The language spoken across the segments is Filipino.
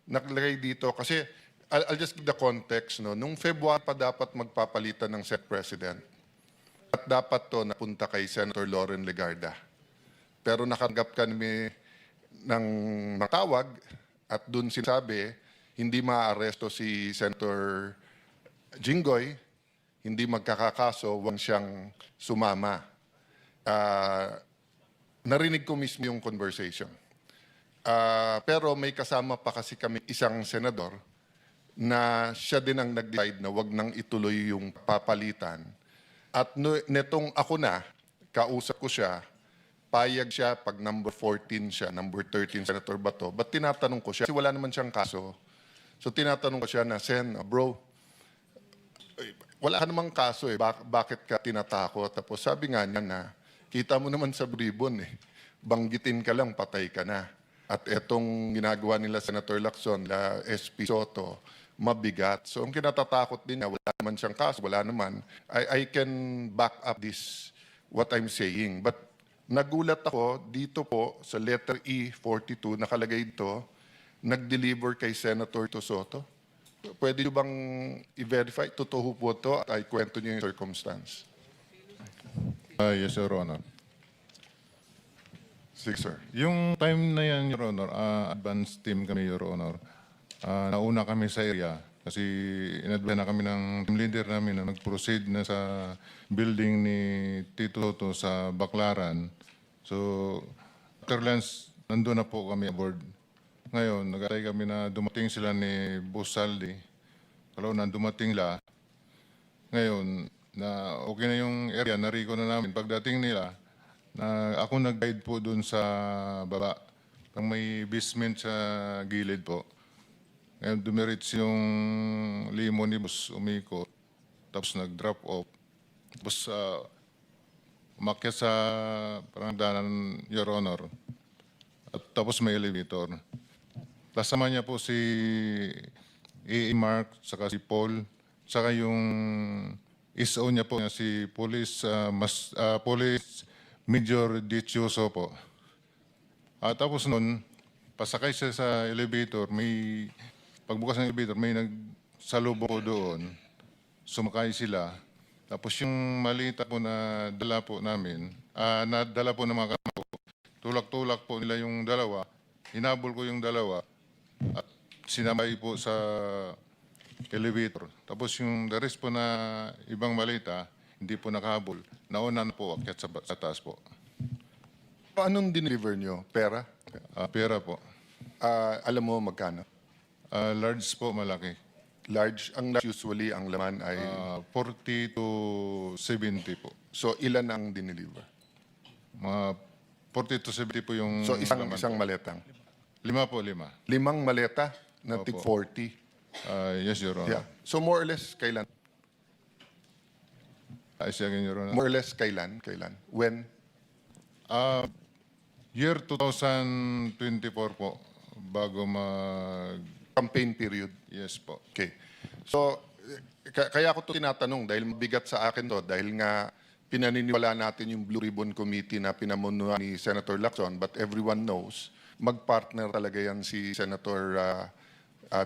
nakalagay dito kasi I'll just give the context. No? Nung February pa dapat magpapalitan ng Senate President at dapat to napunta kay Senator Lauren Legarda. Pero nakanggap kami ng matawag at dun sinasabi hindi maaaresto si Senator Jinggoy, hindi magkakakaso, huwag siyang sumama. Narinig ko mismo yung conversation. Pero may kasama pa kasi kami isang senador na siya din ang nag-decide na wag nang ituloy yung papalitan. At netong ako na, kausap ko siya, payag siya pag number 14 siya, number 13 Senator Bato. But tinatanong ko siya, kasi wala naman siyang kaso. So tinatanong ko siya na, Sen, bro, wala ka namang kaso eh, bakit ka tinatakot? Tapos sabi nga niya na, kita mo naman sa ribbon eh, banggitin ka lang, patay ka na. At etong ginagawa nila Senator Lacson, la SP Soto, mabigat. So ang kinatatakot din niya, wala naman siyang kaso, wala naman. I can back up this, what I'm saying. But nagulat ako dito po sa letter E42, nakalagay dito, nag-deliver kay Senator Soto. Pwede nyo bang i-verify? Totoo po ito at ay kwento nyo yung circumstance. Yes, Your Honor. Sige, sir. Yung time na yan, Your Honor, advance team kami, Your Honor. Nauna kami sa area kasi in-advance na kami ng team leader namin na nag-proceed na sa building ni Tito Soto sa Baclaran. So, after lunch, nandun na po kami aboard. Ngayon, nag-atay kami na dumating sila ni Boss Saldi. Kalaw na dumating la. Ngayon, na okay na yung area, nariko na namin. Pagdating nila, na ako nag-guide po dun sa baba. Pang may basement sa gilid po. Ngayon, dumiritz yung limo ni Boss umikot. Tapos nag-drop off. Tapos umakyat sa parang danan, Your Honor. At tapos may elevator. Kasama niya po si A.A. Mark, saka si Paul, saka yung ISO niya po, si Police Major Dichioso po. Tapos nun, pasakay siya sa elevator, may pagbukas ng elevator, may nagsalubong po doon. Sumakay sila. Tapos yung malita po na dala po namin, nadala po ng mga kasama po, tulak-tulak po nila yung dalawa, hinabol ko yung dalawa, at sinamay po sa elevator. Tapos yung the rest po na ibang malita, hindi po nakahabol. Nauna na po, akyat sa taas po. Anong dineliver nyo? Pera? Pera po. Alam mo magkano? Large po, malaki. Large? Ang large usually, ang laman ay... 40 to 70 po. So, ilan ang dineliver? Mga 40 to 70 po yung... So, isang laman. maletang? 5 po, 5. 5 maleta na tig 40? Yes, Your Honor. Yeah. So, more or less, kailan? Sige, Your Honor. More or less, kailan? When? Year 2024 po, bago mag... Campaign period? Yes po. Okay. So, kaya ako to tinatanong dahil mabigat sa akin to dahil nga pinaniniwala natin yung Blue Ribbon Committee na pinamunuan ni Senator Lacson, but everyone knows magpartner talaga yan si Senator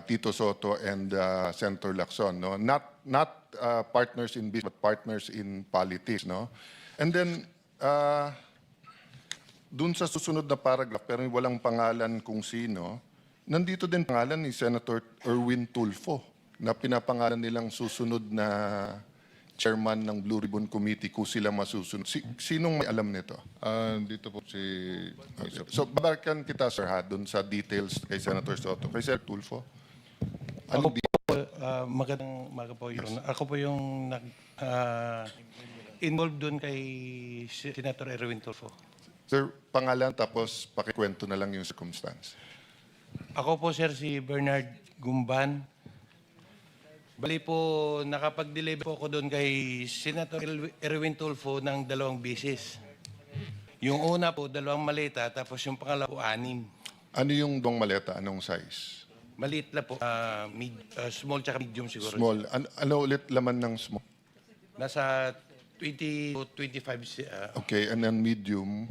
Tito Soto and Senator Lacson, no? Not partners in business but partners in politics, no? And then dun sa susunod na paragraph pero walang pangalan kung sino, nandito din pangalan ni Senator Erwin Tulfo na pinapangalan nilang susunod na chairman ng Blue Ribbon Committee kung sila masusunod. Sinong may alam nito? Dito po si... Okay. So, babalikan kita, sir, ha, dun sa details kay Senator Soto. Kay Senator Tulfo? Ako po, magandang umaga po yun. Ako po yung involved doon kay Senator Erwin Tulfo. Sir, pangalan tapos pakikwento na lang yung circumstance. Ako po, sir, si Bernard Gumban. Bali po, nakapag-deliver po ako doon kay Senator Erwin Tulfo ng 2 bisis. Yung una po, 2 maleta, tapos yung pangalawa po, 6. Ano yung dong maleta? Anong size? Maliit na po, small tsaka medium siguro. Small. Ano ulit laman ng small? Nasa 20 to 25. Okay, and then medium?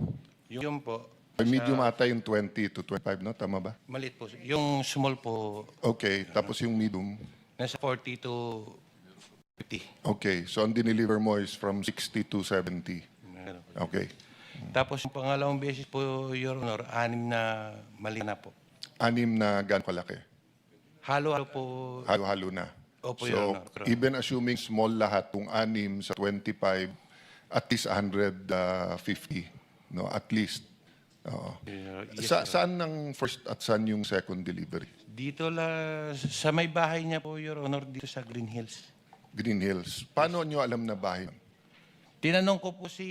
Yung po, Medium ata yung 20 to 25, no? Tama ba? Maliit po. Yung small po, Okay, tapos yung medium. nasa 40 to 50. Okay, so ang dineliver mo is from 60 to 70. Ganun. Okay. Tapos yung pangalawang beses po, Your Honor, 6 na mali na po. 6 na gano'ng kalaki? Halo-halo po. Halo-halo na. Opo, So, Your Honor. Correct. even assuming small lahat, kung 6 sa 25, at least 150, no? At least. Oo. Yes, Saan ang first at saan yung second delivery? Dito sa may bahay niya po, Your Honor, dito sa Green Hills. Green Hills. Paano nyo alam na bahay? Tinanong ko po si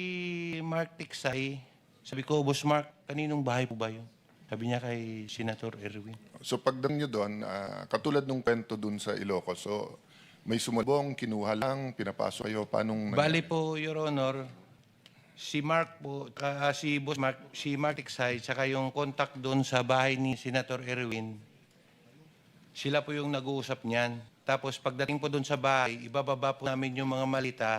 Mark Tiksay, sabi ko, Boss Mark, kaninong bahay po ba yun? Sabi niya kay Senator Erwin. So pagdating nyo doon, katulad nung kwento doon sa Ilocos, so may sumalubong, kinuha lang, pinapasok kayo, paanong... Bali po, Your Honor, si Mark po, si Boss Mark, si Mark Tiksay, saka yung contact doon sa bahay ni Senator Erwin, sila po yung nag-uusap niyan. Tapos pagdating po doon sa bahay, ibababa po namin yung mga malita,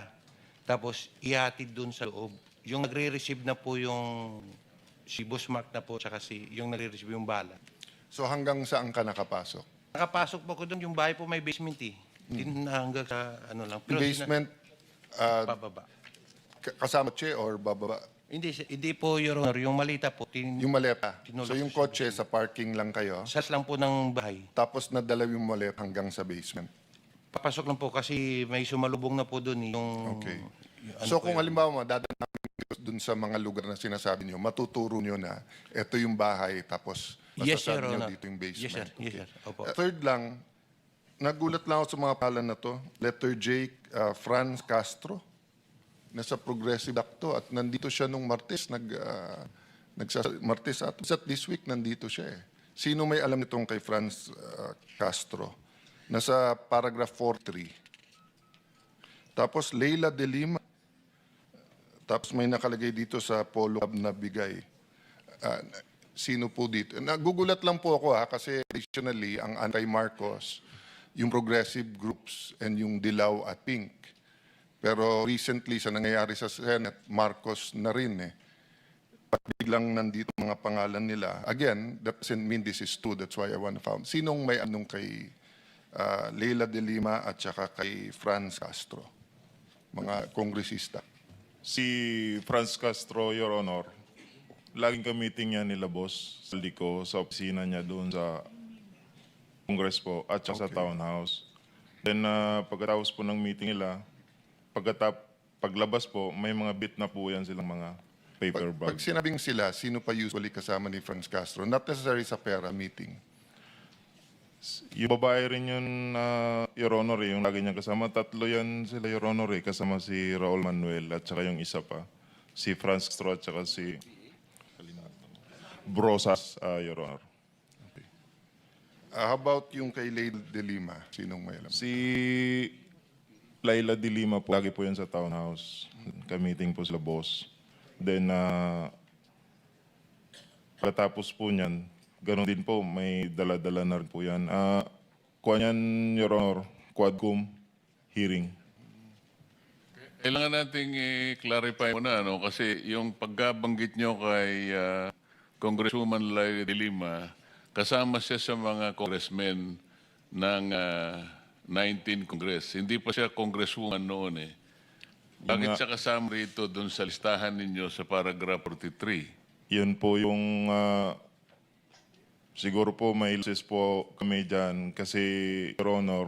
tapos ihatid doon sa loob. Yung nagre-receive na po yung si Boss Mark na po, saka yung nagre-receive yung bala. So hanggang saan ka nakapasok? Nakapasok po ko doon, yung bahay po may basement eh. Hindi na hanggang sa ano lang. Pero Basement, pababa. kasama kotse or bababa? Hindi po, Your Honor, yung malita po, Yung maleta. Tinulak So yung sa kotse sa parking lang kayo, sas lang po ng bahay. tapos nadala yung maleta hanggang sa basement. Papasok lang po kasi may sumalubong na po doon eh, yung... Okay. yung ano So po kung yun. halimbawa dadaan namin dun sa mga lugar na sinasabi niyo, matuturo niyo na ito yung bahay tapos Yes, masasabi Your niyo Honor. dito yung basement. Yes, sir. Yes, sir. Opo. Third lang, nagulat lang ako sa mga pangalan na to. Letter J, Franz Castro. Nasa Progressive Act to at nandito siya nung Martes. Martes at this week nandito siya eh. Sino may alam nitong kay Franz Castro? Nasa paragraph 43. Tapos Leila de Lima. Tapos may nakalagay dito sa Polo Club na bigay. Sino po dito? Nagugulat lang po ako kasi additionally, ang anti-Marcos, yung progressive groups and yung Dilaw at Pink. Pero recently, sa nangyayari sa Senate, Marcos na rin eh. At biglang nandito mga pangalan nila. Again, that doesn't mean this is true. That's why I want to found. Sinong may anong kay Leila de Lima at saka kay Franz Castro? Mga kongresista. Si Franz Castro, Your Honor, laging ka-meeting niya nila boss sa Lico, sa opisina niya doon sa Congress po at saka sa townhouse. Then pagkatapos po ng meeting nila, paglabas po, may mga bit na po yan silang mga paper Pag bag. sinabing sila, sino pa usually kasama ni Franz Castro? Not necessarily sa pera meeting. Yung babae rin yun, Your Honor, yung lagi niya kasama. Tatlo yan sila, Your Honor, kasama si Raul Manuel at saka yung isa pa. Si Franz Castro at saka si Brosas, Your Honor. How about yung kay Leila de Lima? Sinong may alam? Si Laila de Lima po, lagi po yan sa townhouse. Ka-meeting po sila boss. Then, pagkatapos po niyan, ganoon din po, may dala-dala na rin po yan. Kuha niyan, Your Honor, Quadcom hearing. Kailangan nating i-clarify muna, no? Kasi yung pagkabanggit nyo kay Congresswoman Laila de Lima, kasama siya sa mga congressmen ng 19 Congress. Hindi pa siya congresswoman noon eh. Bakit siya kasama rito doon sa listahan ninyo sa paragraph 43? Yun po yung, siguro po may ilusis po kami dyan kasi, Your Honor,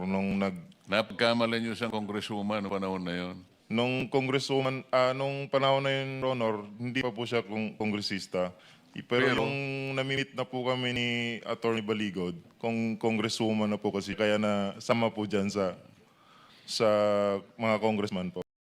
Napagkamalan niyo siyang congresswoman noong panahon na yon. nung congresswoman, nung panahon na yun, Your Honor, hindi pa po siya kongresista. Pero yung namimit na po kami ni Attorney Baligod, kung congresswoman na po kasi, kaya na sama po dyan sa mga congressman po.